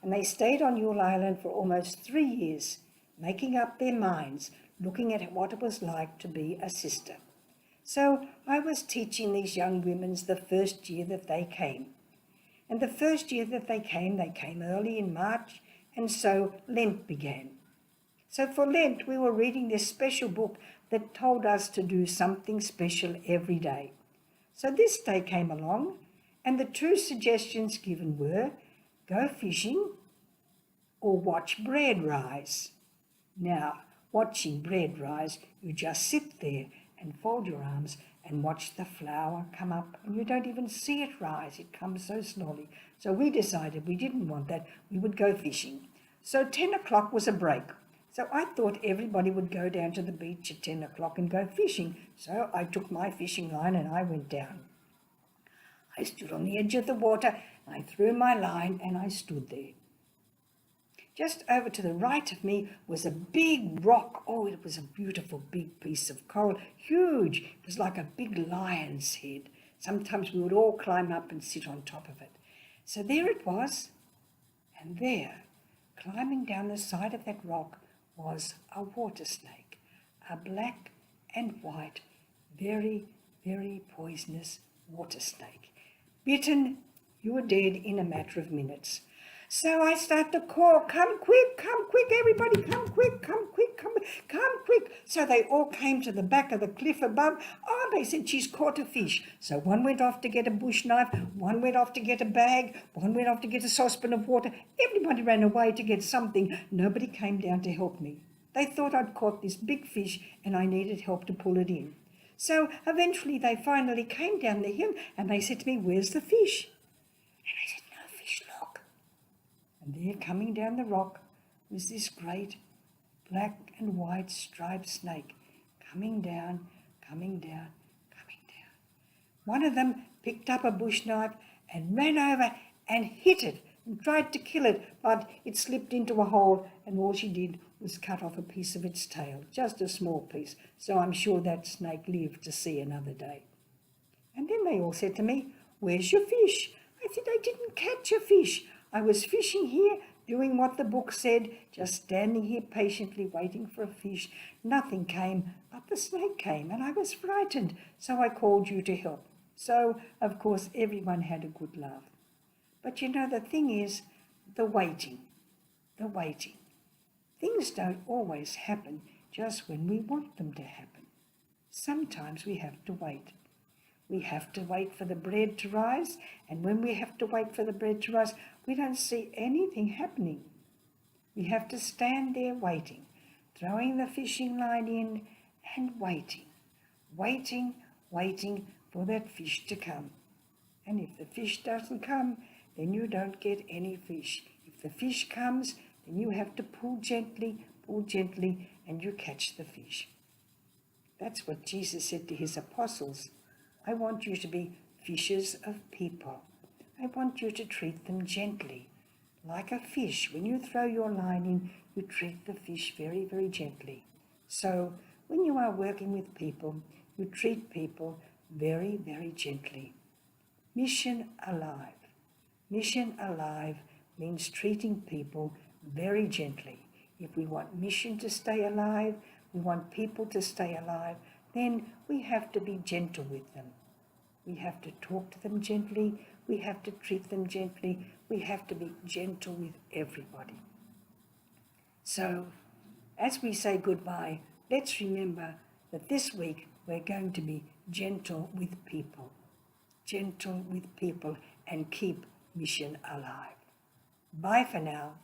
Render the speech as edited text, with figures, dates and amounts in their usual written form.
and they stayed on Yule Island for almost 3 years, making up their minds, looking at what it was like to be a sister. So I was teaching these young women the first year that they came. And the first year that they came early in March, and so Lent began. So for Lent, we were reading this special book that told us to do something special every day. So this day came along, and the two suggestions given were go fishing or watch bread rise. Now, watching bread rise, you just sit there and fold your arms and watch the flour come up, and you don't even see it rise. It comes so slowly. So we decided we didn't want that. We would go fishing. So 10 o'clock was a break. So I thought everybody would go down to the beach at 10 o'clock and go fishing. So I took my fishing line and I went down. I stood on the edge of the water, I threw my line and I stood there. Just over to the right of me was a big rock. Oh, it was a beautiful big piece of coral, huge. It was like a big lion's head. Sometimes we would all climb up and sit on top of it. So there it was, and there, climbing down the side of that rock, was a water snake, a black and white, very, very poisonous water snake. Bitten, you were dead in a matter of minutes. So I start to call, come quick, everybody, come quick. So they all came to the back of the cliff above. Oh, they said, she's caught a fish. So one went off to get a bush knife, one went off to get a bag, one went off to get a saucepan of water. Everybody ran away to get something. Nobody came down to help me. They thought I'd caught this big fish and I needed help to pull it in. So eventually they finally came down the hill and they said to me, where's the fish? And I said, no fish, look. And there, coming down the rock, was this great black and white striped snake, coming down. One of them picked up a bush knife and ran over and hit it and tried to kill it, but it slipped into a hole, and all she did was cut off a piece of its tail, just a small piece. So I'm sure that snake lived to see another day. And then they all said to me, where's your fish? I said, I didn't catch a fish. I was fishing here, doing what the book said, just standing here patiently waiting for a fish. Nothing came, but the snake came, and I was frightened, so I called you to help. So, of course, everyone had a good laugh. But you know, the thing is, the waiting. Things don't always happen just when we want them to happen. Sometimes we have to wait. We have to wait for the bread to rise, and when we have to wait for the bread to rise, we don't see anything happening. We have to stand there waiting, throwing the fishing line in and waiting for that fish to come. And if the fish doesn't come, then you don't get any fish. If the fish comes, then you have to pull gently, and you catch the fish. That's what Jesus said to his apostles. I want you to be fishers of people. I want you to treat them gently. Like a fish, when you throw your line in, you treat the fish very, very gently. So when you are working with people, you treat people very, very gently. Mission alive. Mission alive means treating people very gently. If we want mission to stay alive, we want people to stay alive, then we have to be gentle with them. We have to talk to them gently. We have to treat them gently. We have to be gentle with everybody. So, as we say goodbye, let's remember that this week we're going to be gentle with people. Gentle with people and keep mission alive. Bye for now.